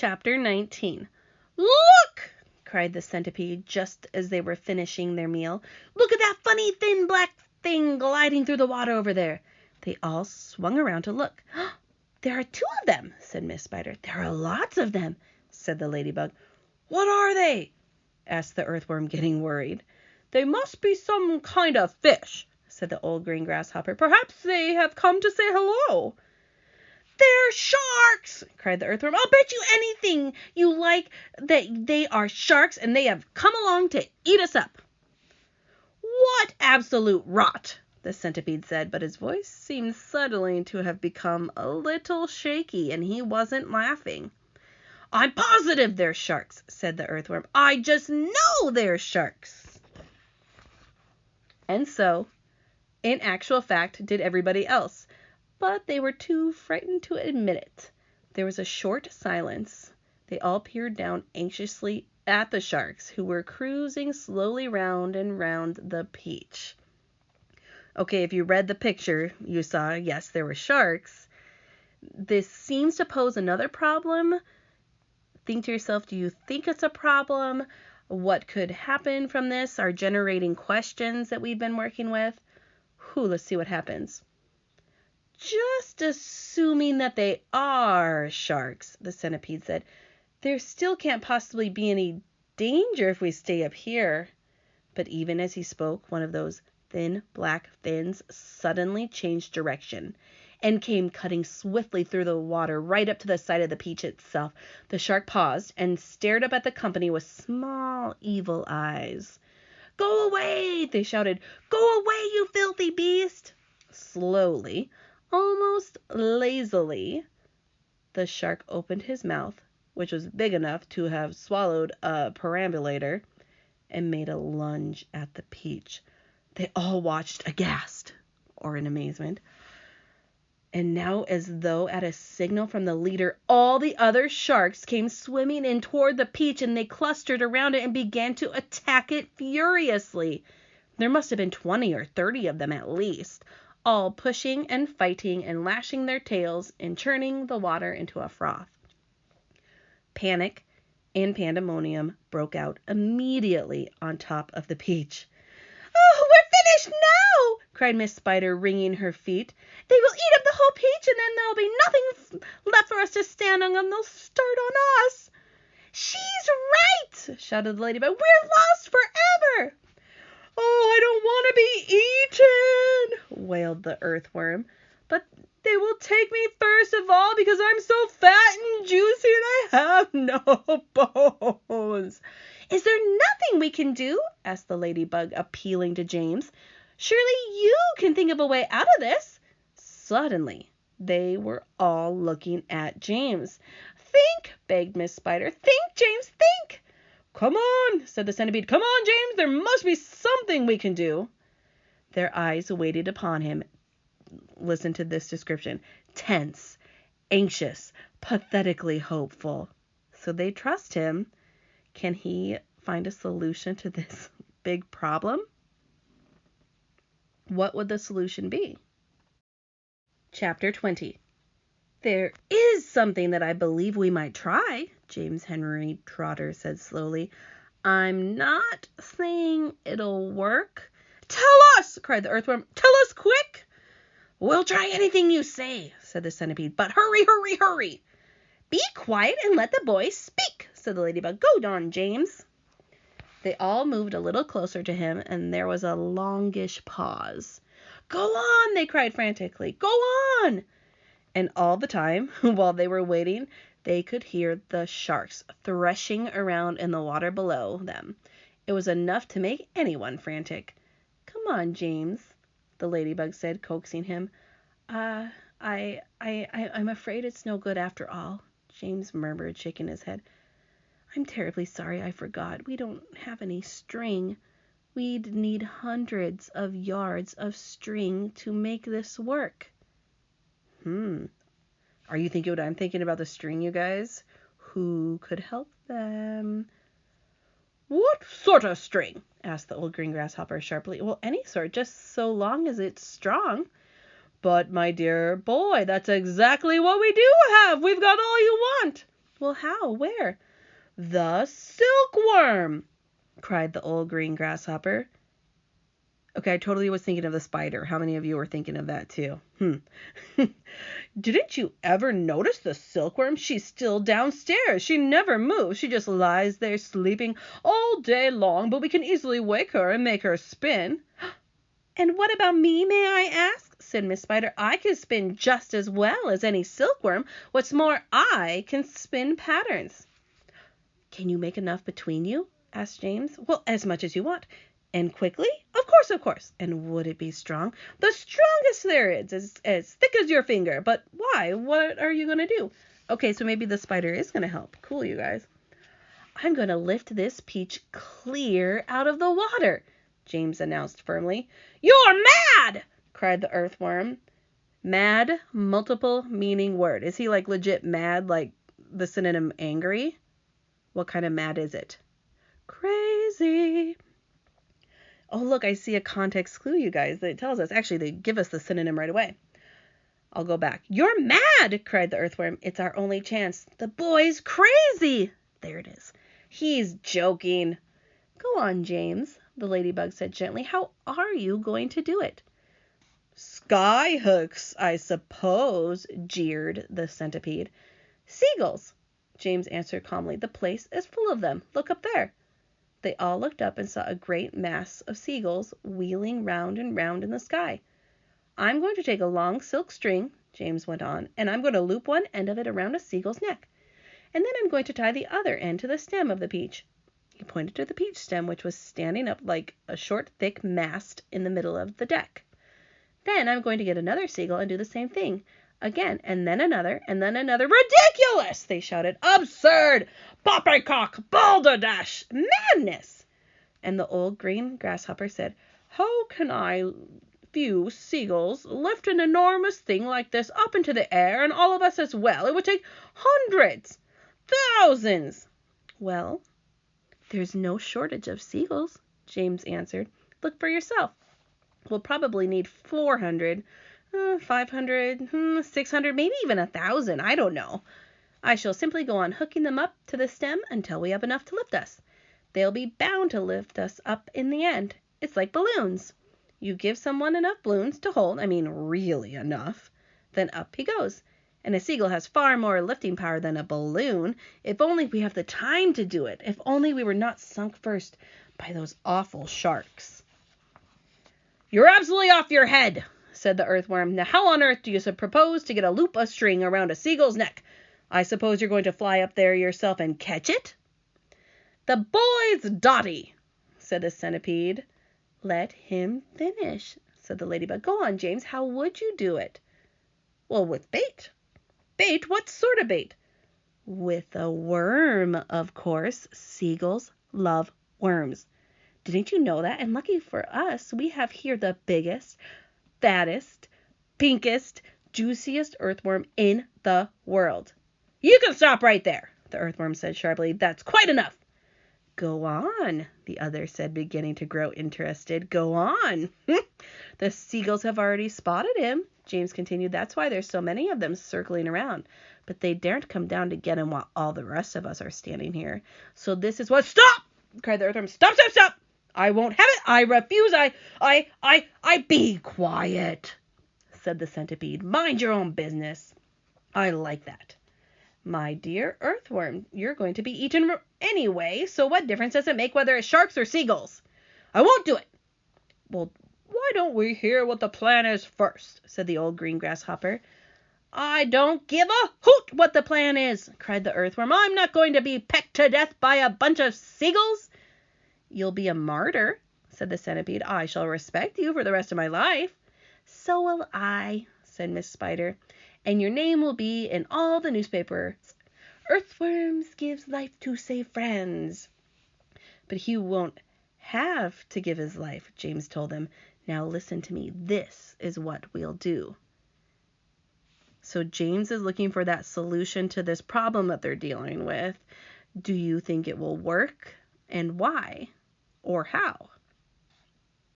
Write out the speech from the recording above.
Chapter 19. Look! cried the centipede just as they were finishing their meal. Look at that funny thin black thing gliding through the water over there. They all swung around to look. There are 2 of them, said Miss Spider. There are lots of them, said the ladybug. What are they? asked the earthworm, getting worried. They must be some kind of fish, said the old green grasshopper. Perhaps they have come to say hello. They're sharks, cried the earthworm. I'll bet you anything you like that they are sharks and they have come along to eat us up. What absolute rot, the centipede said, but his voice seemed suddenly to have become a little shaky, and he wasn't laughing. I'm positive they're sharks, said the earthworm. I just know they're sharks. And so, in actual fact, did everybody else. But they were too frightened to admit it. There was a short silence. They all peered down anxiously at the sharks, who were cruising slowly round and round the beach. Okay, if you read the picture, you saw, yes, there were sharks. This seems to pose another problem. Think to yourself, do you think it's a problem? What could happen from this are generating questions that we've been working with. Let's see what happens. Just assuming that they are sharks, the centipede said, there still can't possibly be any danger if we stay up here. But even as he spoke, one of those thin black fins suddenly changed direction and came cutting swiftly through the water right up to the side of the beach itself. The shark paused and stared up at the company with small, evil eyes. Go away, they shouted. Go away, you filthy beast. Slowly, almost lazily, the shark opened his mouth, which was big enough to have swallowed a perambulator, and made a lunge at the peach. They all watched aghast, or in amazement. And now, as though at a signal from the leader, all the other sharks came swimming in toward the peach, and they clustered around it and began to attack it furiously. There must have been 20 or 30 of them at least, all pushing and fighting and lashing their tails and churning the water into a froth. Panic and pandemonium broke out immediately on top of the peach. Oh, we're finished now, cried Miss Spider, wringing her feet. They will eat up the whole peach, and then there'll be nothing left for us to stand on, and they'll start on us. She's right, shouted the ladybug. We're lost forever. Oh, I don't want to be eaten, wailed the earthworm. But they will take me first of all because I'm so fat and juicy and I have no bones. Is there nothing we can do? asked the ladybug, appealing to James. Surely you can think of a way out of this. Suddenly, they were all looking at James. Think, begged Miss Spider. Think, James, think. Come on, said the centipede. Come on, James, there must be something we can do. Their eyes waited upon him. Listen to this description. Tense, anxious, pathetically hopeful. So they trust him. Can he find a solution to this big problem? What would the solution be? Chapter 20. There is something that I believe we might try, James Henry Trotter said slowly. I'm not saying it'll work. Tell us, cried the earthworm. Tell us quick. We'll try anything you say, said the centipede, but hurry, hurry, hurry. Be quiet and let the boy speak, said the ladybug. Go on, James. They all moved a little closer to him, and there was a longish pause. Go on, they cried frantically. Go on. And all the time, while they were waiting, they could hear the sharks threshing around in the water below them. It was enough to make anyone frantic. Come on, James, the ladybug said, coaxing him. I'm afraid it's no good after all, James murmured, shaking his head. I'm terribly sorry I forgot. We don't have any string. We'd need hundreds of yards of string to make this work. Are you thinking what I'm thinking about the string, you guys? Who could help them? What sort of string? asked the old green grasshopper sharply. Well, any sort, just so long as it's strong. But, my dear boy, that's exactly what we do have. We've got all you want. Well, how? Where? The silkworm, cried the old green grasshopper. Okay, I totally was thinking of the spider. How many of you were thinking of that too? Didn't you ever notice the silkworm? She's still downstairs. She never moves. She just lies there sleeping all day long, but we can easily wake her and make her spin. And what about me, may I ask? Said Miss Spider. I can spin just as well as any silkworm. What's more, I can spin patterns. Can you make enough between you? Asked James. Well, as much as you want. And quickly? Of course, of course. And would it be strong? The strongest there is, as thick as your finger. But why? What are you going to do? Okay, so maybe the spider is going to help. Cool, you guys. I'm going to lift this peach clear out of the water, James announced firmly. You're mad! Cried the earthworm. Mad, multiple meaning word. Is he like legit mad, like the synonym angry? What kind of mad is it? Crazy. Oh, look, I see a context clue, you guys, that tells us. Actually, they give us the synonym right away. I'll go back. You're mad, cried the earthworm. It's our only chance. The boy's crazy. There it is. He's joking. Go on, James, the ladybug said gently. How are you going to do it? Sky hooks, I suppose, jeered the centipede. Seagulls, James answered calmly. The place is full of them. Look up there. They all looked up and saw a great mass of seagulls wheeling round and round in the sky. I'm going to take a long silk string, James went on, and I'm going to loop one end of it around a seagull's neck. And then I'm going to tie the other end to the stem of the peach. He pointed to the peach stem, which was standing up like a short, thick mast in the middle of the deck. Then I'm going to get another seagull and do the same thing. Again, and then another, and then another. Ridiculous! They shouted. Absurd! Poppycock! Balderdash! Madness! And the old green grasshopper said, How can I, few seagulls, lift an enormous thing like this up into the air, and all of us as well? It would take hundreds, thousands. Well, there's no shortage of seagulls, James answered. Look for yourself. We'll probably need 400, 500, 600, maybe even 1,000. I don't know. I shall simply go on hooking them up to the stem until we have enough to lift us. They'll be bound to lift us up in the end. It's like balloons. You give someone enough balloons to hold, really enough, then up he goes. And a seagull has far more lifting power than a balloon. If only we have the time to do it. If only we were not sunk first by those awful sharks. You're absolutely off your head, said the earthworm. Now how on earth do you propose to get a loop of string around a seagull's neck? I suppose you're going to fly up there yourself and catch it? The boy's dotty, said the centipede. Let him finish, said the ladybug. Go on, James. How would you do it? Well, with bait. Bait? What sort of bait? With a worm, of course. Seagulls love worms. Didn't you know that? And lucky for us, we have here the biggest, fattest, pinkest, juiciest earthworm in the world. You can stop right there, the earthworm said sharply. That's quite enough. Go on, the other said, beginning to grow interested. Go on. The seagulls have already spotted him, James continued. That's why there's so many of them circling around. But they daren't come down to get him while all the rest of us are standing here. So this is what... Stop! Cried the earthworm. Stop, stop, stop! I won't have it. I refuse. I be quiet, said the centipede. Mind your own business. I like that. My dear earthworm, you're going to be eaten anyway, so what difference does it make whether it's sharks or seagulls? I won't do it. Well, why don't we hear what the plan is first, said the old green grasshopper. I don't give a hoot what the plan is, cried the earthworm. I'm not going to be pecked to death by a bunch of seagulls. You'll be a martyr, said the centipede. I shall respect you for the rest of my life. So will I, said Miss Spider. And your name will be in all the newspapers. Earthworms gives life to save friends. But he won't have to give his life, James told him. Now listen to me. This is what we'll do. So James is looking for that solution to this problem that they're dealing with. Do you think it will work? And why? Or how?